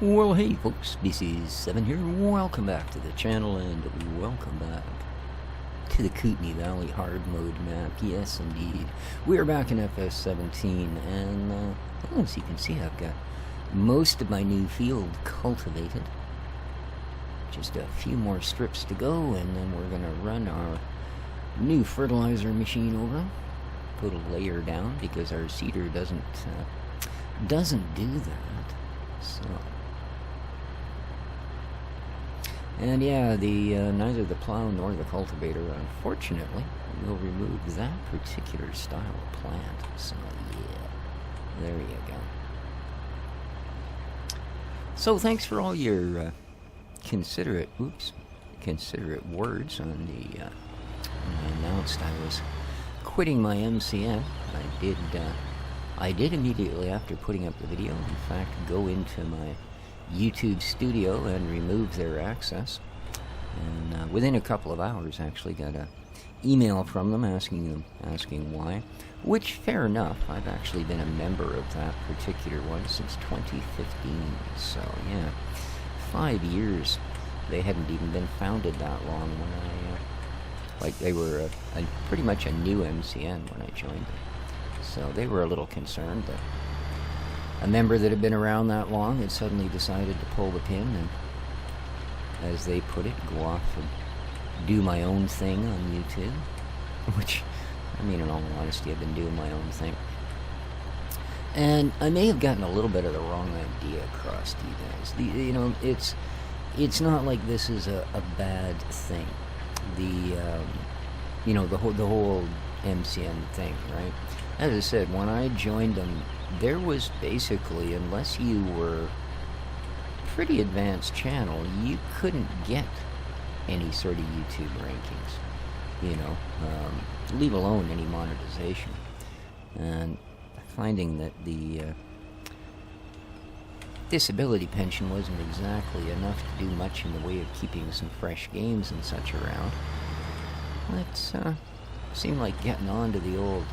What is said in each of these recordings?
Well, hey folks, this is Seven here. Welcome back to the channel and welcome back to the Kootenay Valley hard mode map. Yes, indeed. We are back in FS17 and as you can see, I've got most of my new field cultivated. Just a few more strips to go and then we're going to run our new fertilizer machine over. Put a layer down because our seeder doesn't do that. So... And yeah, neither the plow nor the cultivator, unfortunately, will remove that particular style of plant. So yeah, there you go. So thanks for all your considerate words on the when I announced I was quitting my MCN. I did immediately after putting up the video, in fact, go into my YouTube studio and remove their access, and within a couple of hours actually got an email from them asking why, which fair enough. I've actually been a member of that particular one since 2015, so yeah, 5 years. They hadn't even been founded that long when they were pretty much a new MCN when I joined them, so they were a little concerned that a member that had been around that long had suddenly decided to pull the pin and, as they put it, go off and do my own thing on YouTube. Which, I mean, in all honesty, I've been doing my own thing. And I may have gotten a little bit of the wrong idea across to you guys. It's not like this is a bad thing. The whole MCN thing, right? As I said, when I joined them, there was basically, unless you were pretty advanced channel, you couldn't get any sort of YouTube rankings, leave alone any monetization. And finding that the disability pension wasn't exactly enough to do much in the way of keeping some fresh games and such around, it seemed like getting on to the old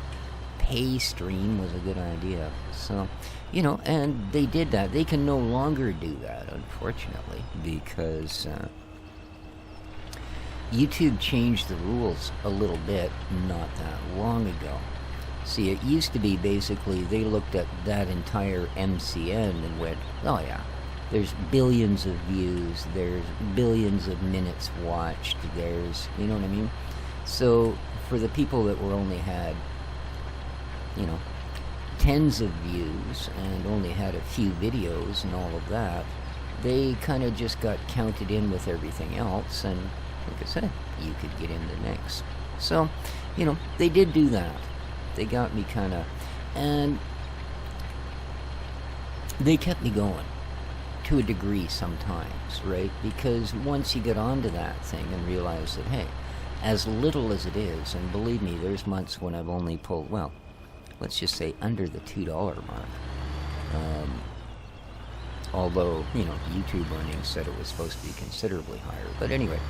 pay stream was a good idea. So, and they did that. They can no longer do that, unfortunately, because YouTube changed the rules a little bit not that long ago. See, it used to be basically they looked at that entire MCN and went, oh yeah, there's billions of views, there's billions of minutes watched, there's, you know what I mean? So for the people that were only had tens of views and only had a few videos and all of that, they kind of just got counted in with everything else, and like I said, you could get in the mix. So, they did do that. They got me kind of, and they kept me going to a degree sometimes, right? Because once you get onto that thing and realize that, hey, as little as it is, and believe me, there's months when I've only pulled, well, let's just say under the $2 mark. Although, YouTube earnings said it was supposed to be considerably higher. But anyway,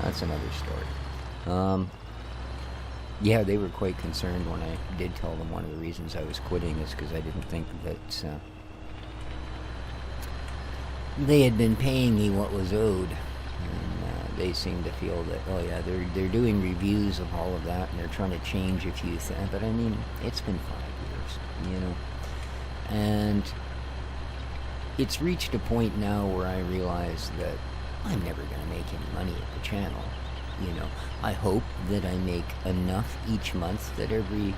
that's another story. Yeah, they were quite concerned when I did tell them one of the reasons I was quitting is because I didn't think that they had been paying me what was owed. And they seemed to feel that, oh yeah, they're doing reviews of all of that and they're trying to change a few things. But I mean, it's been 5 years, and it's reached a point now where I realize that I'm never going to make any money at the channel. I hope that I make enough each month that every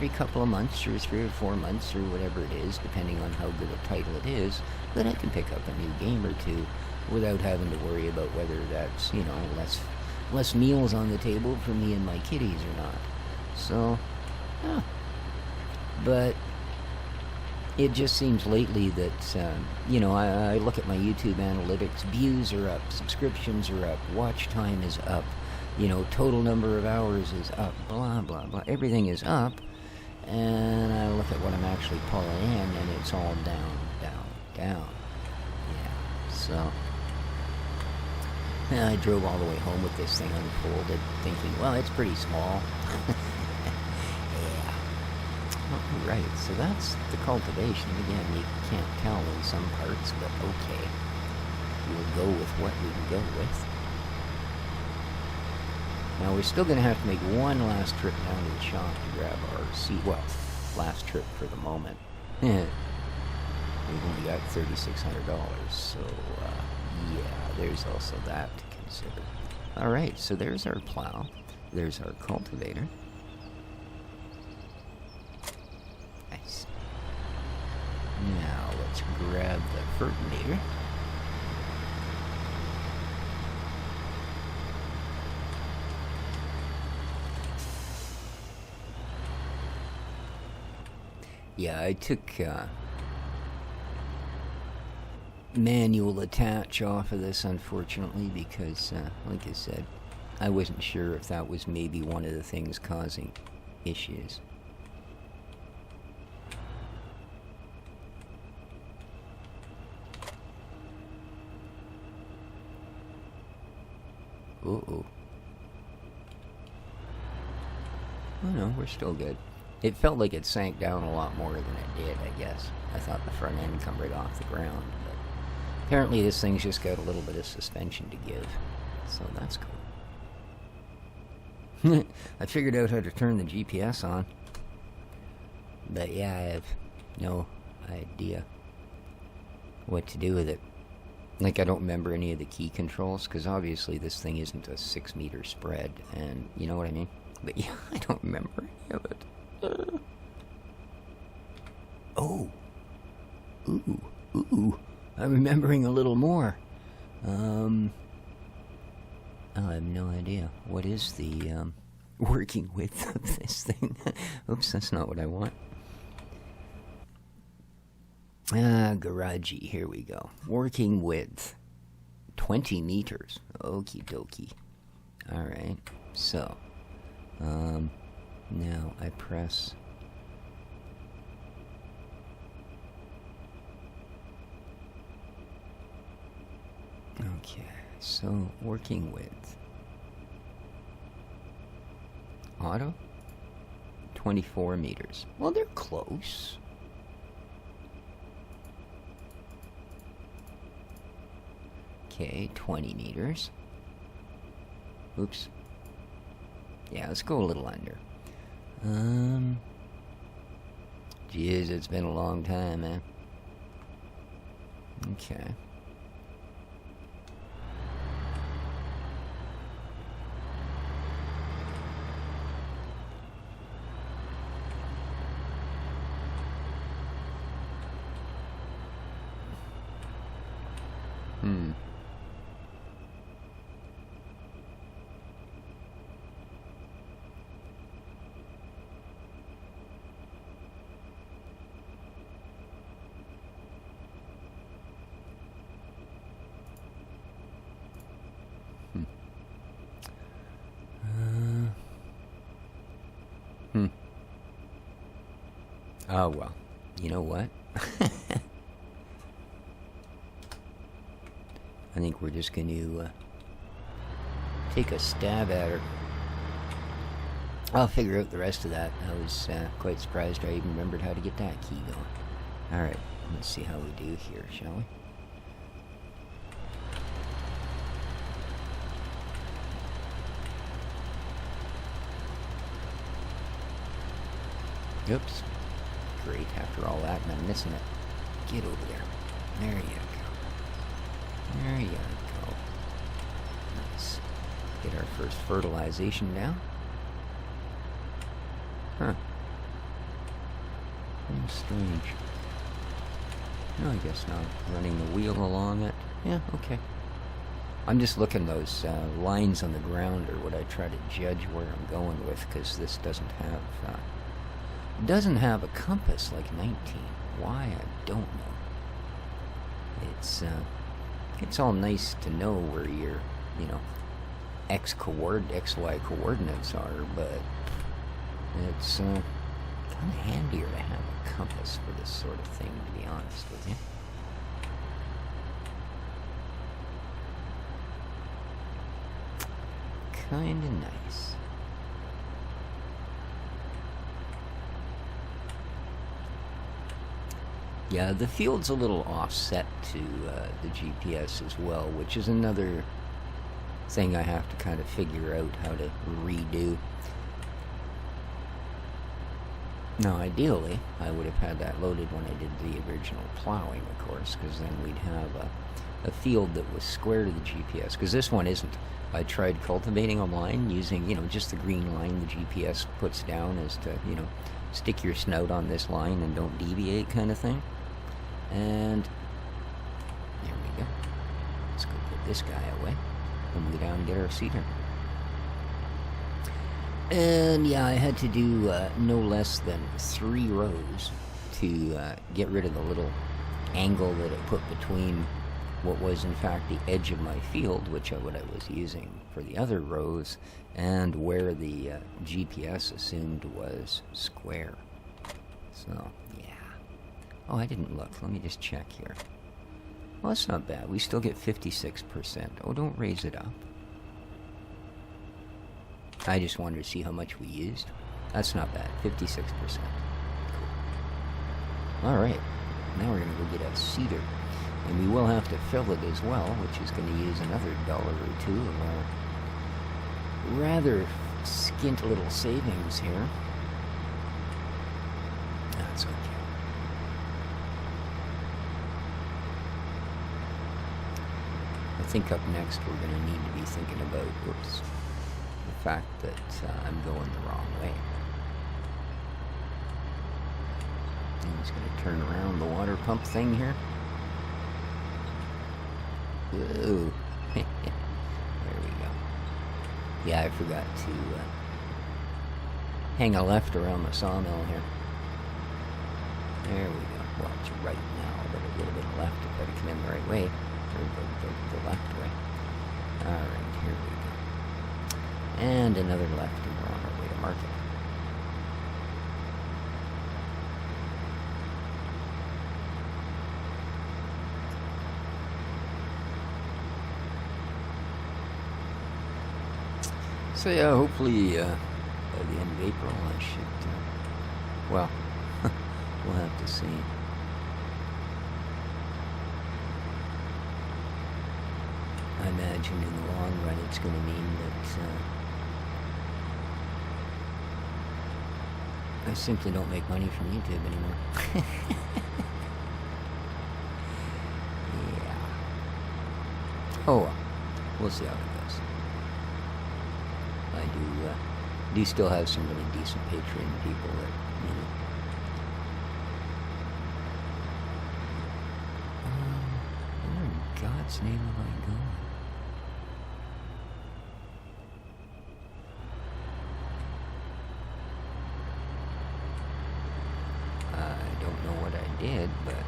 couple of months or 3 or 4 months or whatever it is, depending on how good a title it is, that I can pick up a new game or two without having to worry about whether that's, less meals on the table for me and my kiddies or not. So, yeah. But it just seems lately that, I look at my YouTube analytics, views are up, subscriptions are up, watch time is up, total number of hours is up, blah, blah, blah. Everything is up, and I look at what I'm actually pulling in, and it's all down, down, down. Yeah, so... And I drove all the way home with this thing unfolded, thinking, well, it's pretty small. Yeah. Oh, right, so that's the cultivation. Again, you can't tell in some parts, but okay. We'll go with what we can go with. Now, we're still going to have to make one last trip down to the shop to grab our seed. Well, last trip for the moment. We've only got $3,600, so, yeah, there's also that to consider. Alright, so there's our plow. There's our cultivator. Nice. Now, let's grab the fertinator. Yeah, I took manual attach off of this, unfortunately, because, like I said, I wasn't sure if that was maybe one of the things causing issues. Uh-oh. Oh no, we're still good. It felt like it sank down a lot more than it did, I guess. I thought the front end come right off the ground, but apparently this thing's just got a little bit of suspension to give, so that's cool. I figured out how to turn the GPS on, but yeah, I have no idea what to do with it. Like, I don't remember any of the key controls, because obviously this thing isn't a 6-meter spread, and you know what I mean? But yeah, I don't remember any of it. Oh. Ooh. I'm remembering a little more. I have no idea. What is the, working width of this thing? Oops, that's not what I want. Garagey, here we go. Working width. 20 meters. Okie dokie. Alright, so. Now I press. Okay, so working width. Auto? 24 meters. Well, they're close. Okay, 20 meters. Oops. Yeah, let's go a little under. Geez, it's been a long time, man. Okay. Oh, well, you know what? I think we're just going to take a stab at her. I'll figure out the rest of that. I was quite surprised I even remembered how to get that key going. Alright, let's see how we do here, shall we? Oops. Great, after all that, and I'm missing it. Get over there. There you go. There you go. Nice. Get our first fertilization down. Huh. Strange. No, I guess not. Running the wheel along it. Yeah, okay. I'm just looking those lines on the ground or what I try to judge where I'm going with, because this doesn't have a compass like 19. Why, I don't know. It's all nice to know where your, XY coordinates are, but it's kind of handier to have a compass for this sort of thing, to be honest with you. Kinda nice. Yeah, the field's a little offset to the GPS as well, which is another thing I have to kind of figure out how to redo. Now, ideally, I would have had that loaded when I did the original plowing, of course, because then we'd have a field that was square to the GPS, because this one isn't. I tried cultivating a line using, just the green line the GPS puts down as to, stick your snout on this line and don't deviate kind of thing. And there we go. Let's go put this guy away and go down and get our cedar. And yeah, I had to do no less than 3 rows to get rid of the little angle that it put between what was in fact the edge of my field, which what I was using for the other rows, and where the GPS assumed was square. So, yeah. Oh, I didn't look. Let me just check here. Well, that's not bad. We still get 56%. Oh, don't raise it up. I just wanted to see how much we used. That's not bad. 56%. Cool. Alright. Now we're going to go get a cedar. And we will have to fill it as well, which is going to use another $1 or 2 of our rather skint little savings here. That's okay. I think up next we're going to need to be thinking about, the fact that I'm going the wrong way. I'm just going to turn around the water pump thing here. Whoa. There we go. Yeah, I forgot to hang a left around the sawmill here. There we go. Well, it's right now, but a little bit of left to try to come in the right way. Or the left way. Alright, here we go. And another left, and we're on our way to market. So yeah, hopefully by the end of April I should, well, we'll have to see. I imagine in the long run it's going to mean that I simply don't make money from YouTube anymore. Yeah. Oh well, we'll see how it goes. I do still have some really decent Patreon people that, where in God's name am I going? I don't know what I did, but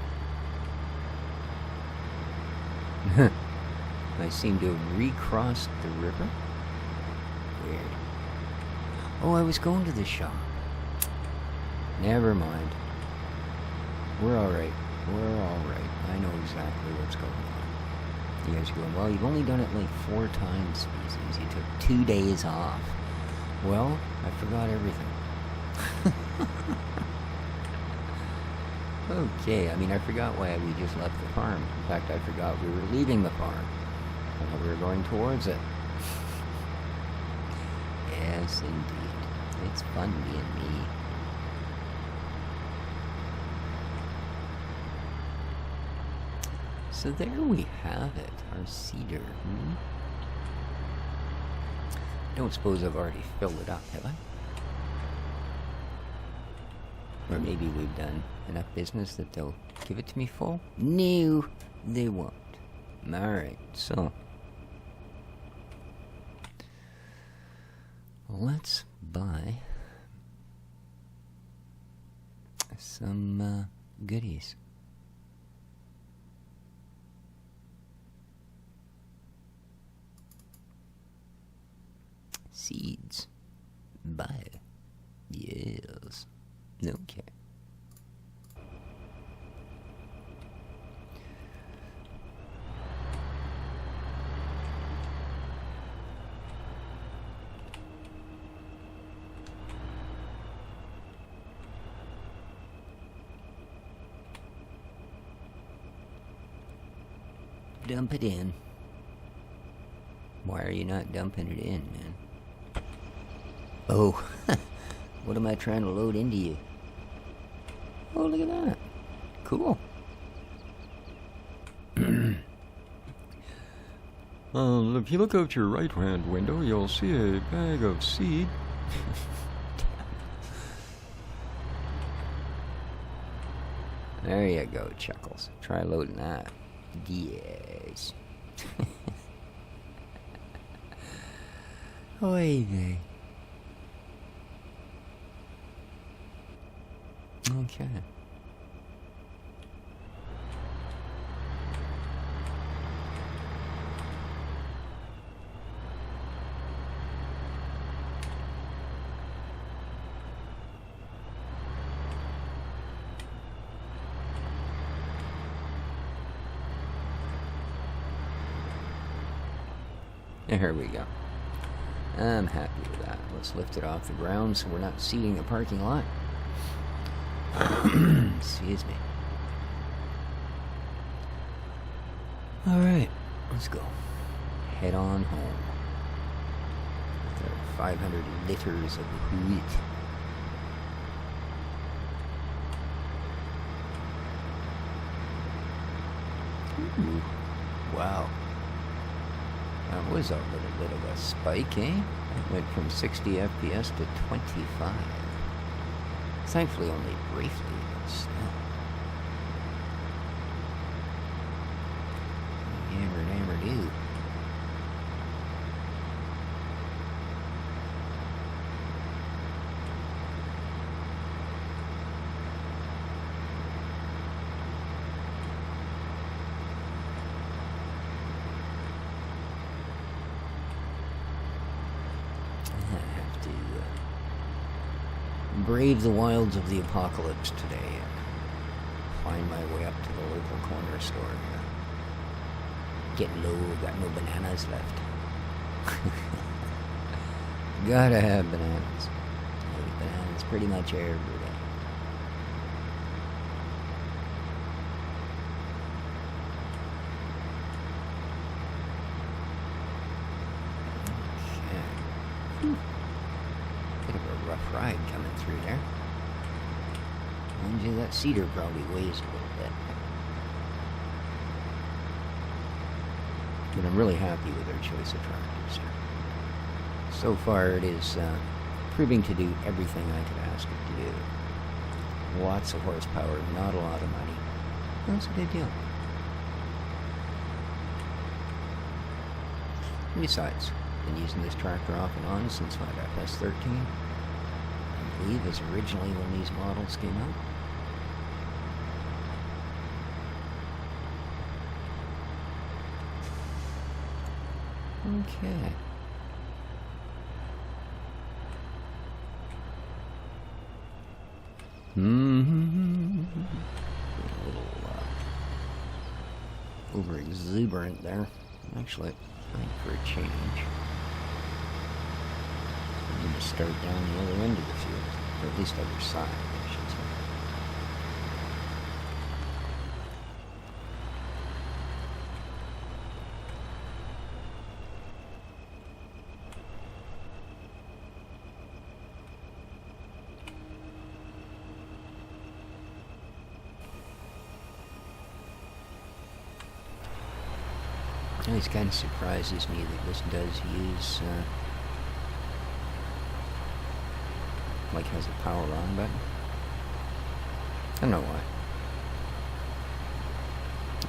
I seem to have recrossed the river. Weird. Oh, I was going to the shop. Never mind. We're alright. We're alright. I know exactly what's going on. You guys are going, well, you've only done it like 4 times, Species. You took 2 days off. Well, I forgot everything. Okay, I mean, I forgot why we just left the farm. In fact, I forgot we were leaving the farm. I thought we were going towards it. Yes, indeed. It's fun being me. So there we have it, our cedar. Don't suppose I've already filled it up, have I? Or maybe we've done enough business that they'll give it to me full? No, they won't. Alright, so let's buy some goodies. Seeds. Buy. Yes. Okay. Dump it in. Why are you not dumping it in, man? Oh, what am I trying to load into you? Oh, look at that. Cool. If you look out your right-hand window, you'll see a bag of seed. There you go, Chuckles. Try loading that. Yes. Oy vey. Okay. There we go. I'm happy with that. Let's lift it off the ground so we're not seeding the parking lot. Excuse me. Alright, let's go. Head on home. With our 500 liters of wheat. Ooh, wow. That was a little bit of a spike, eh? It went from 60 FPS to 25. Thankfully only briefly, but still. Yammer do. Brave the wilds of the apocalypse today and find my way up to the local corner store here. Get low, got no bananas left. Gotta have bananas. I eat bananas pretty much every day. Okay. Bit of a rough ride coming through there. Mind you, that cedar probably weighs a little bit. But I'm really happy with their choice of tractors here. So far it is proving to do everything I could ask it to do. Lots of horsepower, not a lot of money. That's a good deal. And besides, been using this tractor off and on since I got S13. I believe it was originally when these models came out. Okay. A little over exuberant there. Actually, I think for a change, I need to start down the other end of the field, or at least other side, I should say. It always kind of surprises me that this does use, like has a power on button. I don't know why.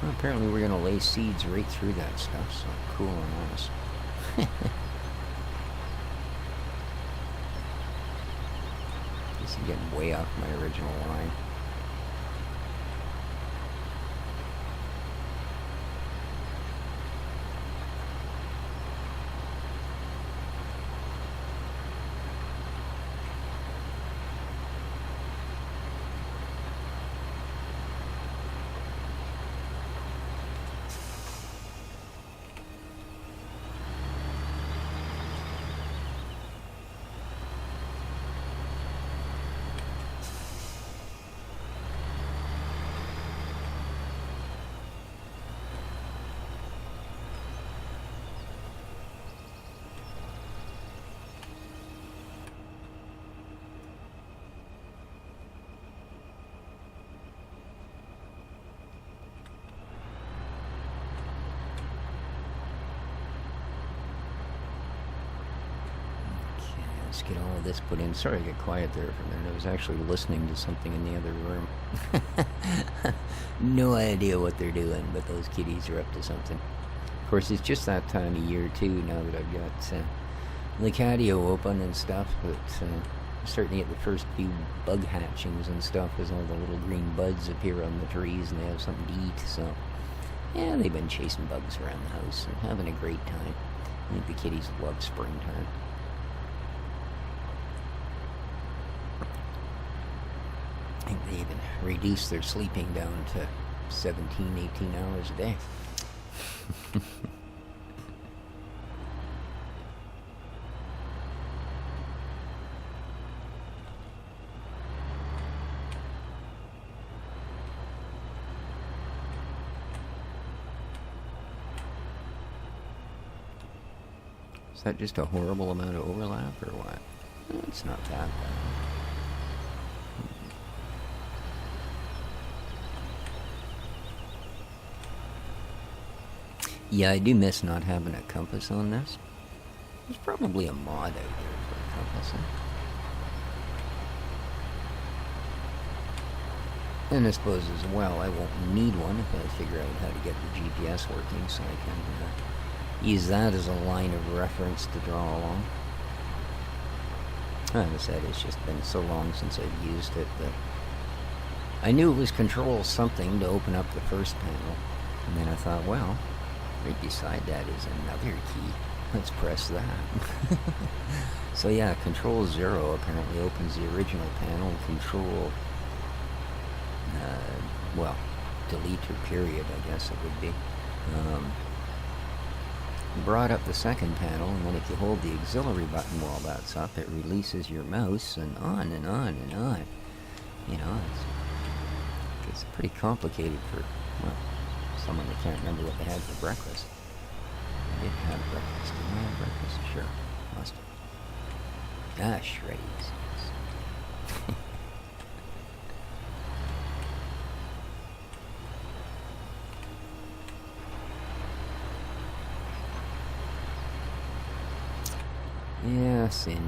Well, apparently we're going to lay seeds right through that stuff, so cool on us. This is getting way off my original line. let's get all of this put in. Sorry I got quiet there for a minute. I was actually listening to something in the other room. No idea what they're doing, but those kitties are up to something. Of course, it's just that time of year, too, now that I've got the catio open and stuff, but I'm starting to get the first few bug hatchings and stuff as all the little green buds appear on the trees and they have something to eat, so yeah, they've been chasing bugs around the house and having a great time. I think the kitties love springtime. I think they even reduced their sleeping down to 17, 18 hours a day. Is that just a horrible amount of overlap, or what? It's not that bad. Yeah, I do miss not having a compass on this. There's probably a mod out there for a compass. And I suppose as well, I won't need one if I figure out how to get the GPS working, so I can use that as a line of reference to draw along. As I said, it's just been so long since I've used it that I knew it was control something to open up the first panel, and then I thought, well, right beside that is another key. Let's press that. So yeah, control 0 apparently opens the original panel. Control, well, delete or period, I guess it would be. Brought up the second panel, and then if you hold the auxiliary button while that's up, it releases your mouse, and on and on and on. You know, it's pretty complicated for, well, someone that can't remember what they had for breakfast. I did have breakfast. Did I have breakfast? Sure. Must have. Ah, Shreddies. Yes, indeed.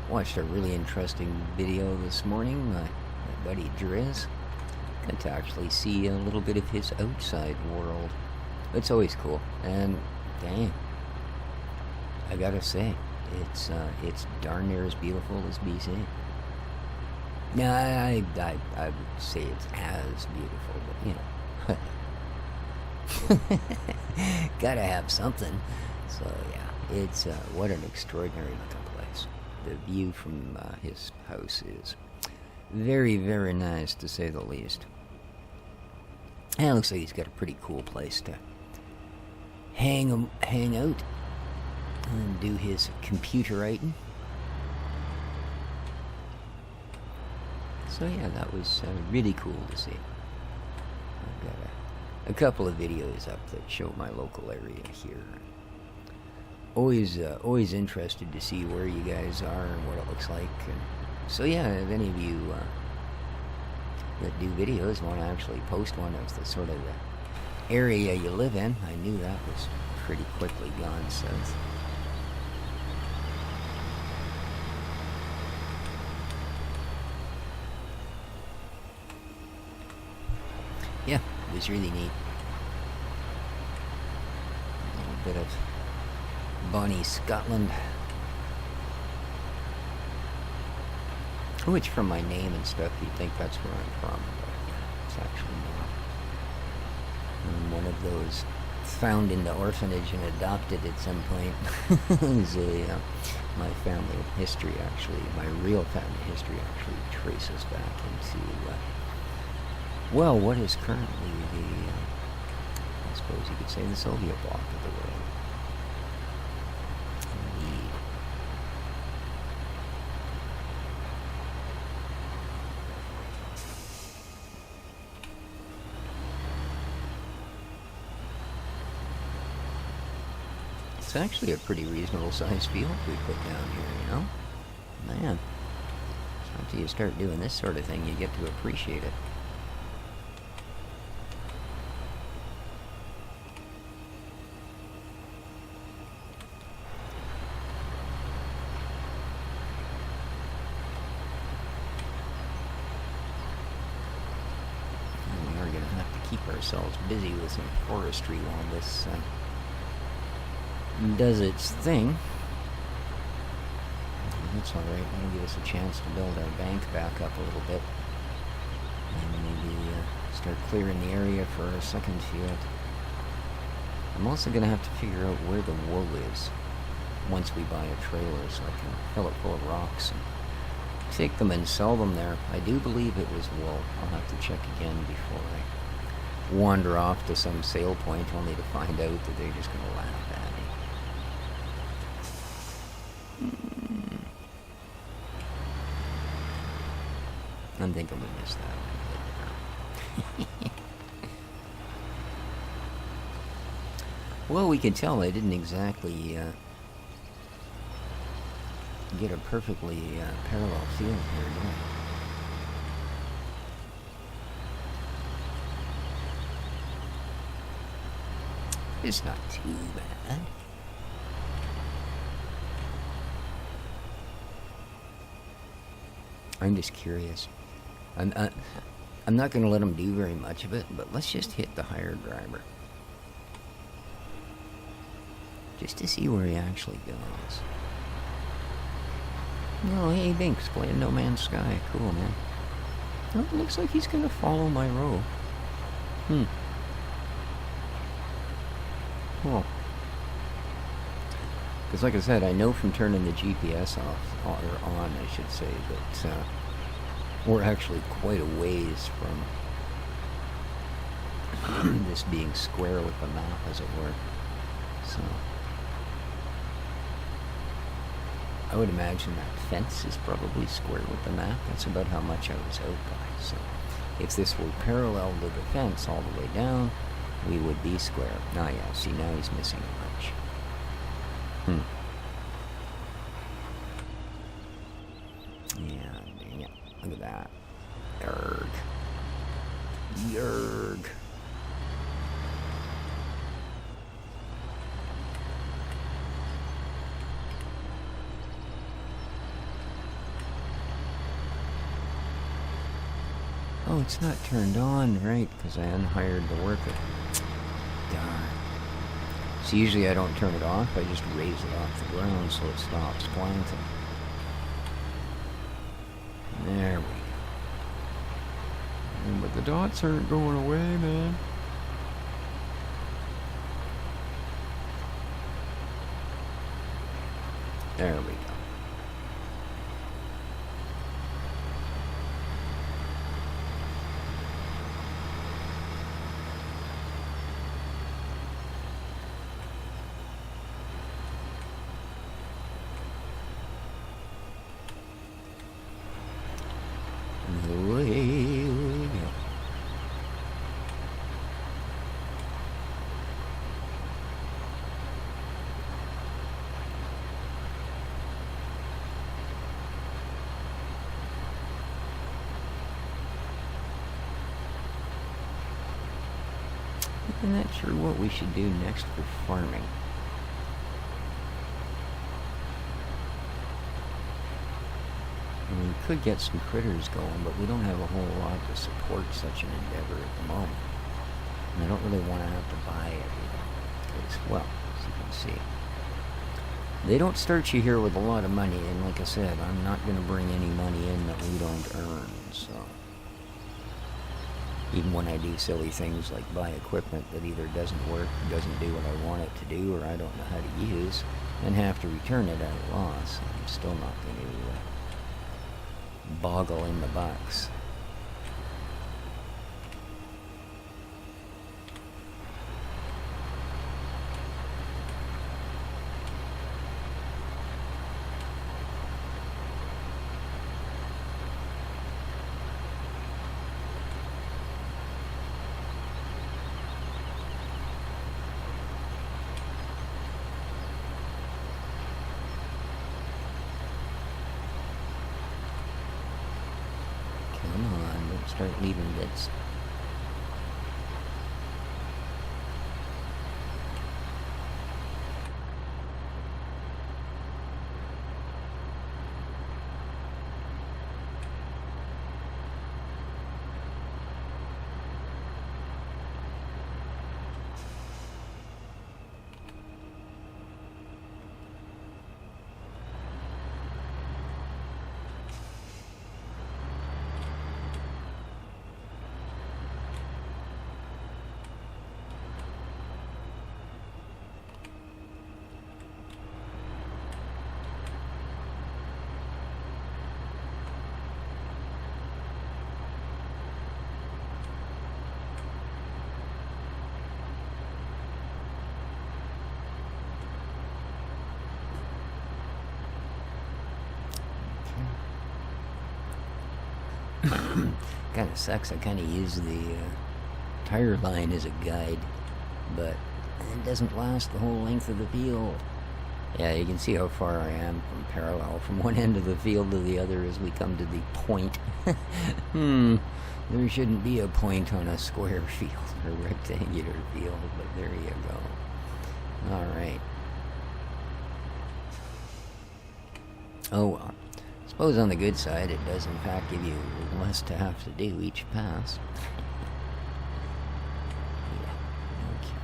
Watched a really interesting video this morning. My buddy Driz got to actually see a little bit of his outside world. It's always cool, and dang, I gotta say, it's darn near as beautiful as BC. Now, I would say it's as beautiful, but you know, gotta have something. So yeah, it's what an extraordinary looking place. The view from his house is very, very nice, to say the least. And it looks like he's got a pretty cool place to hang out and do his computer writing. So yeah, that was really cool to see. I've got a couple of videos up that show my local area here. Always interested to see where you guys are and what it looks like. And so yeah, if any of you that do videos want to actually post one of the sort of the area you live in, I knew that was pretty quickly gone south. Yeah, it was really neat. A little bit of Bonnie, Scotland. Which, from my name and stuff, you'd think that's where I'm from, but it's actually not. I'm one of those found in the orphanage and adopted at some point. My family history, actually, my real family history actually traces back into, well, what is currently the, I suppose you could say, the Soviet bloc of the world. Indeed. It's actually a pretty reasonable sized field we put down here, you know? Man, it's not after you start doing this sort of thing, you get to appreciate it. And we are going to have to keep ourselves busy with some forestry while this does its thing. That's alright, that'll give us a chance to build our bank back up a little bit. And maybe start clearing the area for our second field. I'm also going to have to figure out where the wool is once we buy a trailer, so I can fill it full of rocks and take them and sell them there. I do believe it was wool. I'll have to check again before I wander off to some sale point, only to find out that they're just going to laugh at me. I'm thinking we missed that one. Well, we can tell I didn't exactly get a perfectly parallel field here, did I? It's not too bad. I'm just curious. I'm not going to let him do very much of it, but let's just hit the higher driver. Just to see where he actually goes. Oh, hey, Binks, playing No Man's Sky. Cool, man. Well, it looks like he's going to follow my row. Cool. Because like I said, I know from turning the GPS off, or on, I should say, that we're actually quite a ways from this being square with the map, as it were. So I would imagine that fence is probably square with the map. That's about how much I was out by. So if this were parallel to the fence all the way down, we would be square. Ah, yeah, see, now he's missing a bunch. Yeah, dang it. Look at that. Yerg. Yerg. Oh, it's not turned on, right, because I unhired the worker. Darn. So usually I don't turn it off, I just raise it off the ground so it stops planting. There we go. But the dots aren't going away, man. There we go. Away we go. I'm not sure what we should do next for farming. We could get some critters going, but we don't have a whole lot to support such an endeavor at the moment. And I don't really want to have to buy everything. Because, well, as you can see, they don't start you here with a lot of money, and like I said, I'm not going to bring any money in that we don't earn, so... Even when I do silly things like buy equipment that either doesn't work, or doesn't do what I want it to do, or I don't know how to use, and have to return it at a loss, I'm still not going to boggle in the box. start leaving bits. Kind of sucks. I kind of use the tire line as a guide, but it doesn't last the whole length of the field. Yeah, you can see how far I am from parallel from one end of the field to the other as we come to the point. There shouldn't be a point on a square field or rectangular field, but there you go. Alright. Oh well. Suppose on the good side, it does in fact give you less to have to do each pass. Yeah, okay.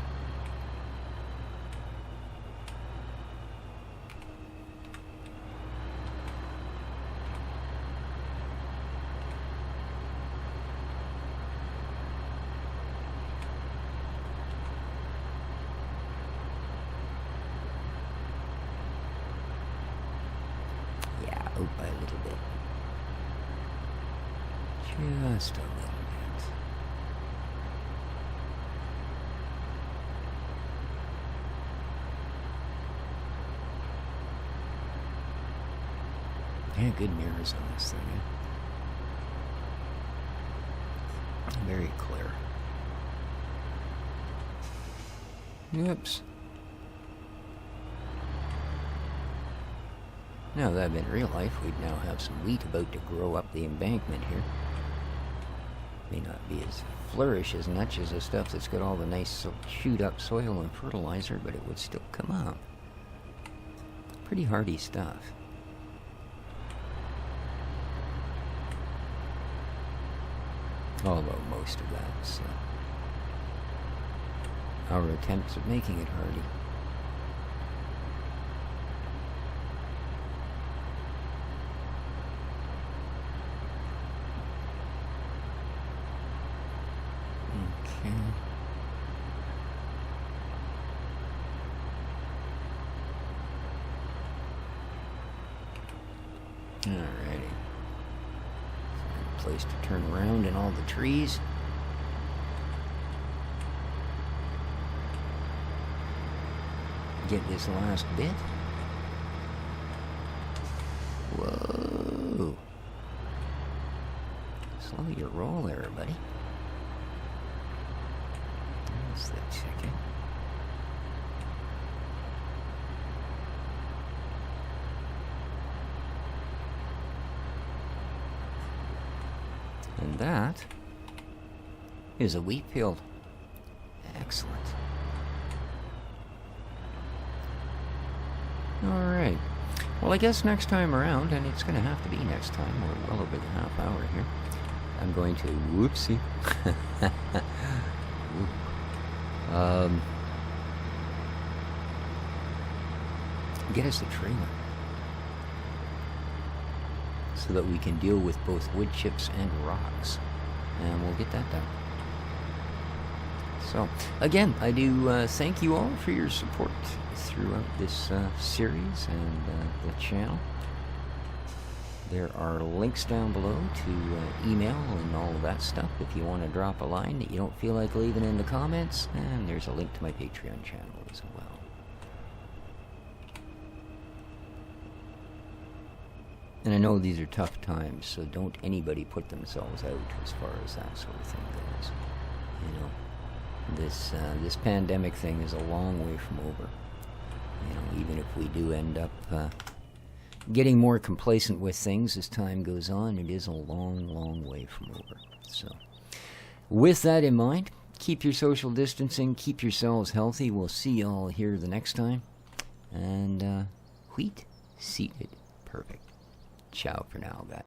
Out by a little bit. Just a little bit. Yeah, good mirrors on this thing. Very clear. Oops. Now that in real life, we'd now have some wheat about to grow up the embankment here. May not be as flourish as much as the stuff that's got all the nice chewed up soil and fertilizer, but it would still come up. Pretty hardy stuff. Although most of that's our attempts at making it hardy. Alrighty. Find a place to turn around in all the trees. Get this last bit. Whoa. Slow your roll there, buddy. There's the ticket. And that is a wheat field. Excellent. Alright. Well, I guess next time around, and it's going to have to be next time, we're well over the half hour here, I'm going to... Whoopsie. Get us a trailer. So that we can deal with both wood chips and rocks. And we'll get that done. So, again, I do thank you all for your support throughout this series and the channel. There are links down below to email and all of that stuff if you want to drop a line that you don't feel like leaving in the comments. And there's a link to my Patreon channel as well. And I know these are tough times, so don't anybody put themselves out as far as that sort of thing goes. You know, this pandemic thing is a long way from over. You know, even if we do end up getting more complacent with things as time goes on, it is a long, long way from over. So, with that in mind, keep your social distancing, keep yourselves healthy. We'll see you all here the next time. And, wheat seated. Perfect. Ciao for now, guys.